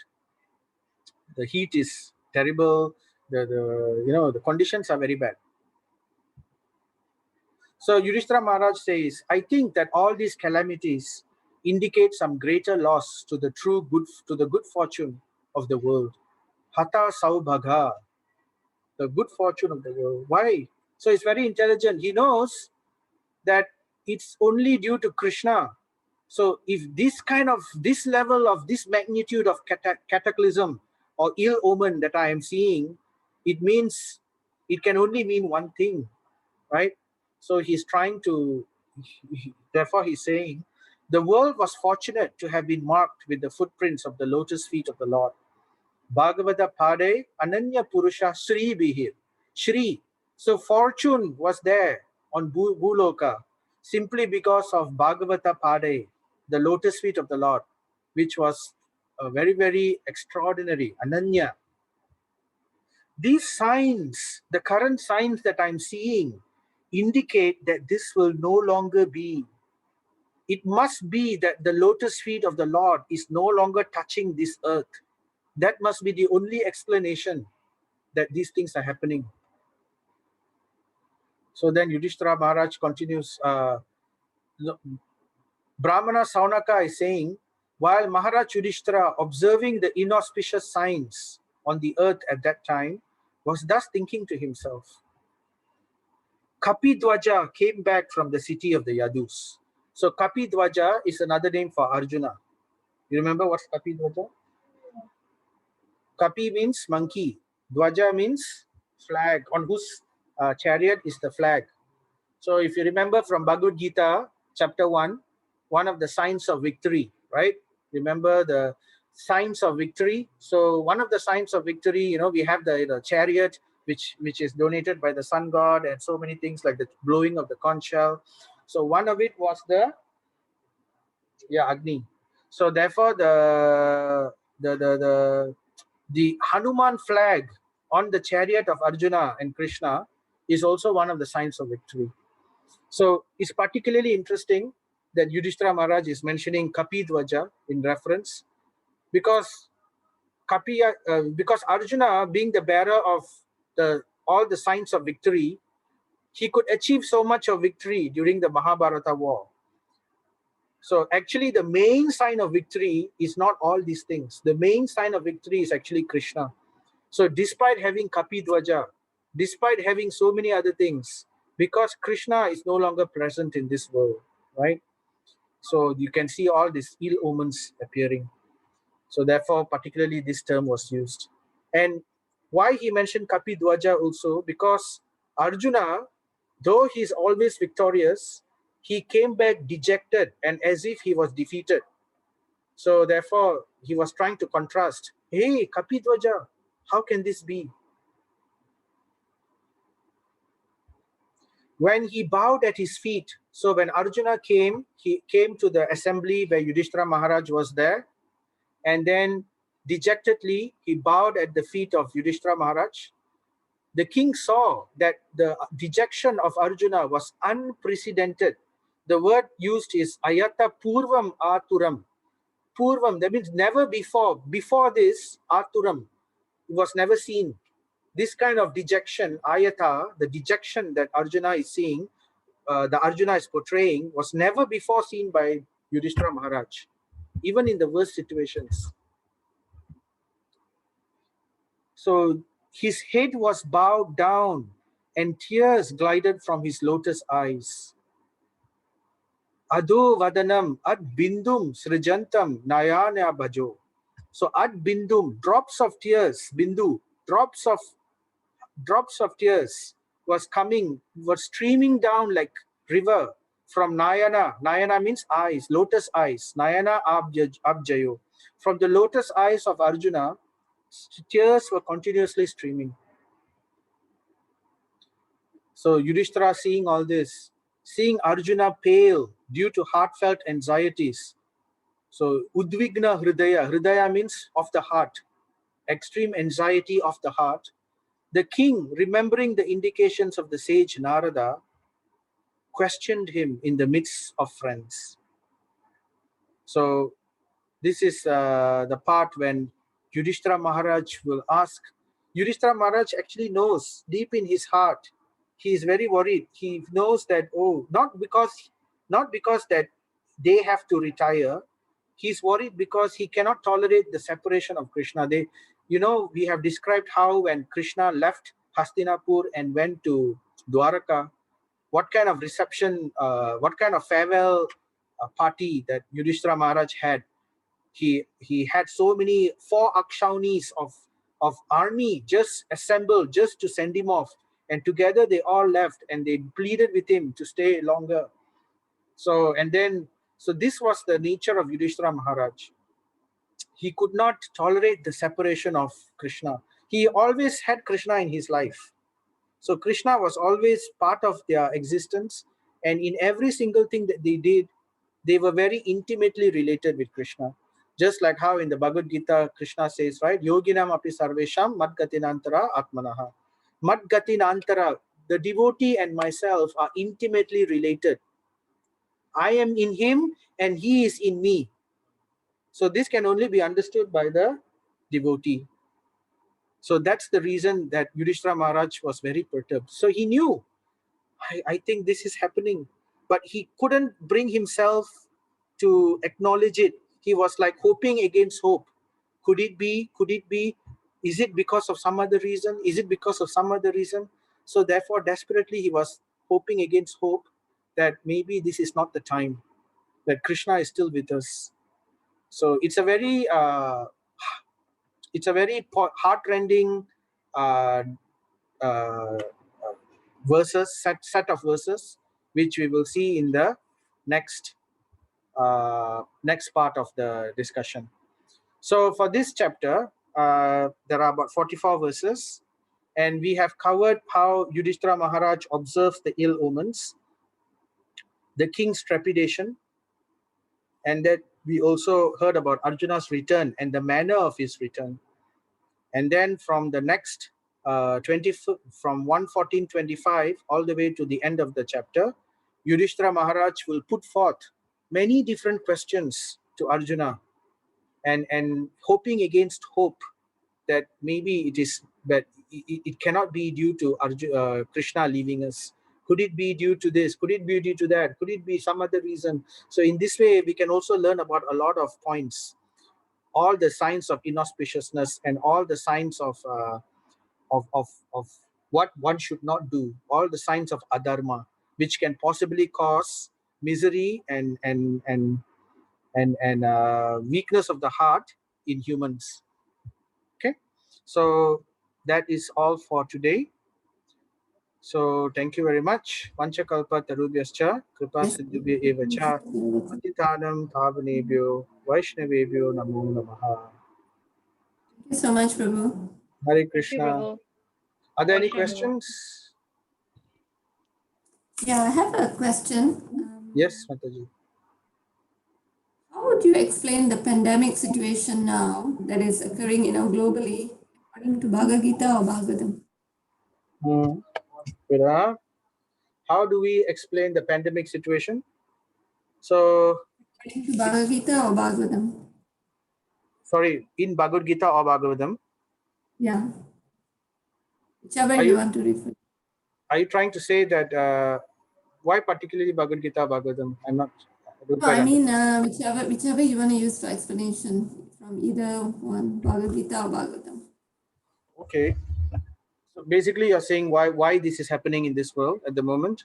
The heat is terrible. The conditions are very bad. So Yudhishthira Maharaj says, I think that all these calamities indicate some greater loss to the good fortune of the world. Hata Saubhagha, the good fortune of the world. Why? So he's very intelligent. He knows that it's only due to Krishna. So if this level of this magnitude of cataclysm or ill omen that I am seeing, it can only mean one thing, right? So therefore he's saying, the world was fortunate to have been marked with the footprints of the lotus feet of the Lord. Bhagavata Pade Ananya Purusha Sri Bihir. Shri. So fortune was there on Bhuloka simply because of Bhagavata Pade, the lotus feet of the Lord, which was very, very extraordinary. Ananya. These signs, the current signs that I'm seeing, indicate that this will no longer be. It must be that the lotus feet of the Lord is no longer touching this earth. That must be the only explanation that these things are happening. So then Yudhishthira Maharaj continues, Brahmana Saunaka is saying, while Maharaj Yudhishthira, observing the inauspicious signs on the earth at that time, was thus thinking to himself, Kapidwaja came back from the city of the Yadus. So Kapidwaja is another name for Arjuna. You remember what's Kapidwaja? Kapi means monkey. Dwaja means flag, on whose chariot is the flag. So if you remember from Bhagavad Gita, chapter 1, one of the signs of victory, right? Remember the signs of victory. So one of the signs of victory, we have the chariot, which is donated by the sun god, and so many things like the blowing of the conch shell. So one of it was the Agni. So therefore the Hanuman flag on the chariot of Arjuna and Krishna is also one of the signs of victory. So it's particularly interesting that Yudhishthira Maharaj is mentioning Kapidwaja in reference, because Arjuna, being the bearer of all the signs of victory, he could achieve so much of victory during the Mahabharata war. So actually the main sign of victory is not all these things. The main sign of victory is actually Krishna. So despite having Kapidwaja, despite having so many other things, because Krishna is no longer present in this world, right? So you can see all these ill omens appearing. So therefore, particularly this term was used. And why he mentioned Kapidwaja also, because Arjuna, though he's always victorious, he came back dejected and as if he was defeated. So therefore, he was trying to contrast, hey, Kapidwaja, how can this be? When he bowed at his feet, so when Arjuna came, he came to the assembly where Yudhishthira Maharaj was there, and then dejectedly he bowed at the feet of Yudhishthira Maharaj. The king saw that the dejection of Arjuna was unprecedented. The word used is ayata purvam aturam. Purvam, that means never before. Before this, aturam, it was never seen. This kind of dejection, ayata, the dejection that Arjuna is seeing, the Arjuna is portraying, was never before seen by Yudhishthira Maharaj, even in the worst situations. So his head was bowed down and tears glided from his lotus eyes. Ado vadanam ad bindum srijantam nayana bhajo. So ad bindum, drops of tears, bindu, drops of tears was streaming down like river from Nayana. Nayana means eyes, lotus eyes. Nayana abjayo. From the lotus eyes of Arjuna, tears were continuously streaming. So Yudhishthira seeing all this, seeing Arjuna pale due to heartfelt anxieties. So udvigna hridaya, hridaya means of the heart, extreme anxiety of the heart. The king, remembering the indications of the sage Narada, questioned him in the midst of friends. So this is the part when Yudhishthira Maharaj will ask. Yudhishthira Maharaj actually knows deep in his heart, he is very worried. He knows that, oh, not because that they have to retire. He's worried because he cannot tolerate the separation of Krishna. We have described how when Krishna left Hastinapur and went to Dwaraka, what kind of reception, what kind of farewell party that Yudhishthira Maharaj had. He had so many 4 Akshaunis of army just assembled just to send him off, and together they all left and they pleaded with him to stay longer. So this was the nature of Yudhishthira Maharaj. He could not tolerate the separation of Krishna. He always had Krishna in his life. So Krishna was always part of their existence, and in every single thing that they did, they were very intimately related with Krishna. Just like how in the Bhagavad Gita, Krishna says, right, Yoginam api sarvesham madgatinantara atmanaha. Madgatinantara, the devotee and myself are intimately related. I am in him and he is in me. So this can only be understood by the devotee. So that's the reason that Yudhishthira Maharaj was very perturbed. So he knew, I think this is happening, but he couldn't bring himself to acknowledge it. He was like hoping against hope. Could it be? Could it be? Is it because of some other reason? Is it because of some other reason? So therefore, desperately, he was hoping against hope that maybe this is not the time, that Krishna is still with us. So it's a very heart-rending uh, uh, set of verses, which we will see in the next part of the discussion. So for this chapter, there are about 44 verses, and we have covered how Yudhishthira Maharaj observes the ill omens, the king's trepidation, and that we also heard about Arjuna's return and the manner of his return. And then from the next from 114.25 all the way to the end of the chapter, Yudhishthira Maharaj will put forth many different questions to Arjuna, and hoping against hope that maybe it cannot be due to Krishna leaving us. Could it be due to this? Could it be due to that? Could it be some other reason? So in this way, we can also learn about a lot of points, all the signs of inauspiciousness and all the signs of what one should not do, all the signs of adharma, which can possibly cause misery and weakness of the heart in humans. Okay, so that is all for today. So thank you very much. Vanchakalpa tarubhyascha kripa sindhubhya eva cha patitanam pavanebhyo vaishnavebhyo namo namaha. Thank you so much, Prabhu. Hare Thank you, Krishna. Prabhu. Are there any Vaishnava. questions? Yeah, I have a question. Yes, Mataji. How would you explain the pandemic situation now that is occurring, globally, according to Bhagavad Gita or Bhagavatam? Vira, how do we explain the pandemic situation? So, According to Bhagavad Gita or Bhagavatam? sorry, in Bhagavad Gita or Bhagavatam? Yeah. Whichever Are you you want to refer. are you trying to say that why particularly Bhagavad Gita or Bhagavatam? I don't No, quite I mean, understand. whichever you want to use for explanation from either one, Bhagavad Gita or Bhagavatam. Okay. So basically, you're saying why this is happening in this world at the moment?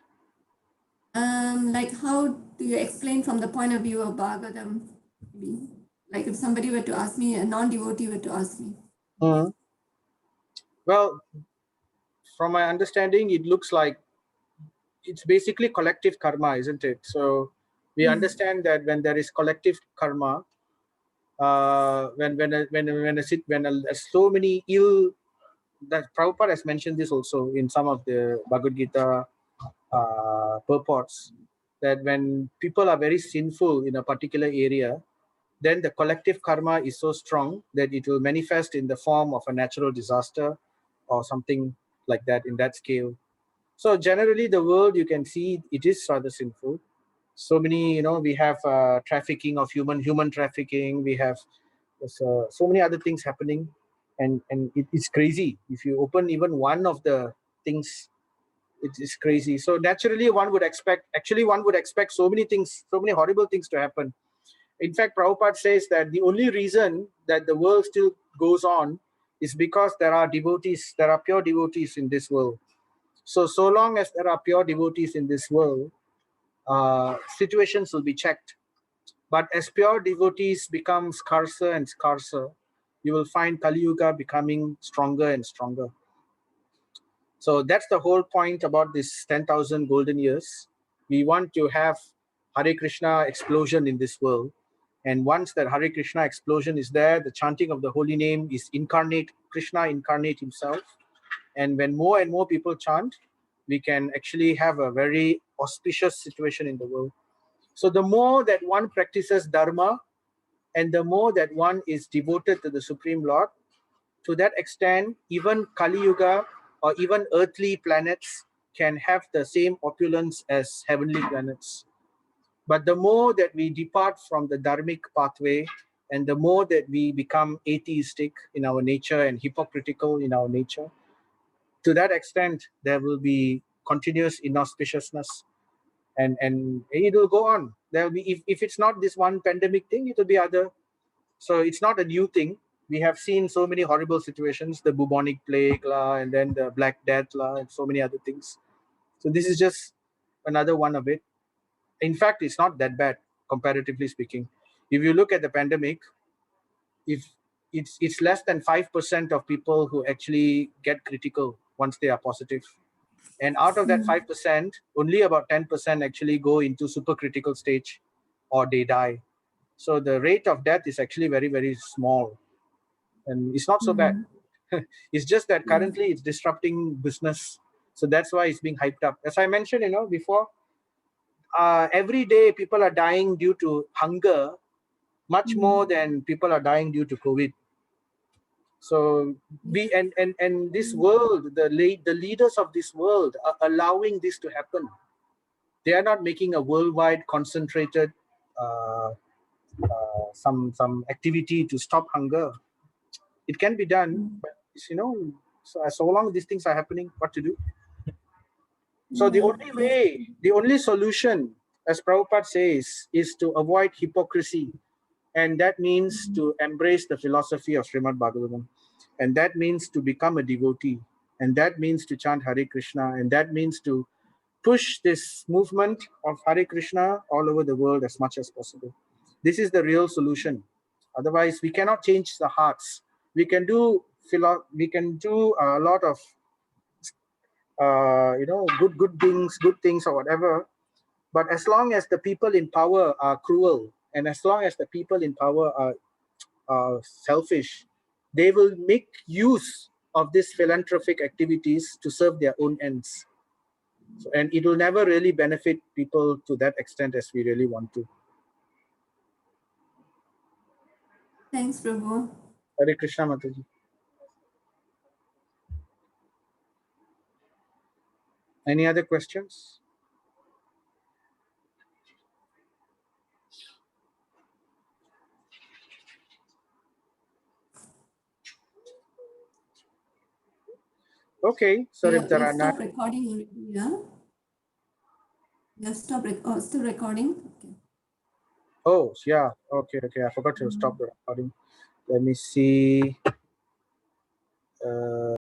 Like, how do you explain from the point of view of Bhagavatam? Maybe. Like, if somebody were to ask me, a non-devotee were to ask me. Well, from my understanding, it looks like it's basically collective karma, isn't it? So we understand that when there is collective karma, so many ill, that Prabhupada has mentioned this also in some of the Bhagavad Gita purports, that when people are very sinful in a particular area, then the collective karma is so strong that it will manifest in the form of a natural disaster or something like that in that scale. So generally the world, you can see it is rather sinful. So many, we have trafficking of human trafficking. We have so many other things happening, and it's crazy. If you open even one of the things, it is crazy. So naturally one would expect so many things, so many horrible things to happen. In fact, Prabhupada says that the only reason that the world still goes on is because there are devotees, there are pure devotees in this world. So long as there are pure devotees in this world, situations will be checked. But as pure devotees become scarcer and scarcer, you will find Kali Yuga becoming stronger and stronger. So that's the whole point about this 10,000 golden years. We want to have Hare Krishna explosion in this world. And once that Hare Krishna explosion is there, the chanting of the holy name is incarnate, Krishna incarnate himself. And when more and more people chant, we can actually have a very auspicious situation in the world. So the more that one practices Dharma, and the more that one is devoted to the Supreme Lord, to that extent, even Kali Yuga or even earthly planets can have the same opulence as heavenly planets. But the more that we depart from the dharmic pathway, and the more that we become atheistic in our nature and hypocritical in our nature, to that extent, there will be continuous inauspiciousness, and it will go on. There will be, if it's not this one pandemic thing, it will be other. So it's not a new thing. We have seen so many horrible situations, the bubonic plague, and then the Black Death, and so many other things. So this is just another one of it. In fact, it's not that bad, comparatively speaking. If you look at the pandemic, if it's less than 5% of people who actually get critical once they are positive. And out of that 5%, only about 10% actually go into supercritical stage or they die. So the rate of death is actually very, very small. And it's not so bad. It's just that currently it's disrupting business. So that's why it's being hyped up. As I mentioned, before, every day people are dying due to hunger, much more than people are dying due to COVID. So we and this world, the leaders of this world are allowing this to happen. They are not making a worldwide concentrated some activity to stop hunger. It can be done, but so long these things are happening, what to do? So the only way, the only solution, as Prabhupada says, is to avoid hypocrisy. And that means to embrace the philosophy of Srimad Bhagavatam. And that means to become a devotee. And that means to chant Hare Krishna. And that means to push this movement of Hare Krishna all over the world as much as possible. This is the real solution. Otherwise, we cannot change the hearts. We can do a lot of good things or whatever. But as long as the people in power are cruel, and as long as the people in power are selfish, they will make use of these philanthropic activities to serve their own ends. So, and it will never really benefit people to that extent as we really want to. Thanks, Prabhu. Hare Krishna, Mataji. Any other questions? Okay, so if there You are none, stop recording already, yeah? You stop still recording? Okay. oh yeah, okay, I forgot to stop the recording. Let me see.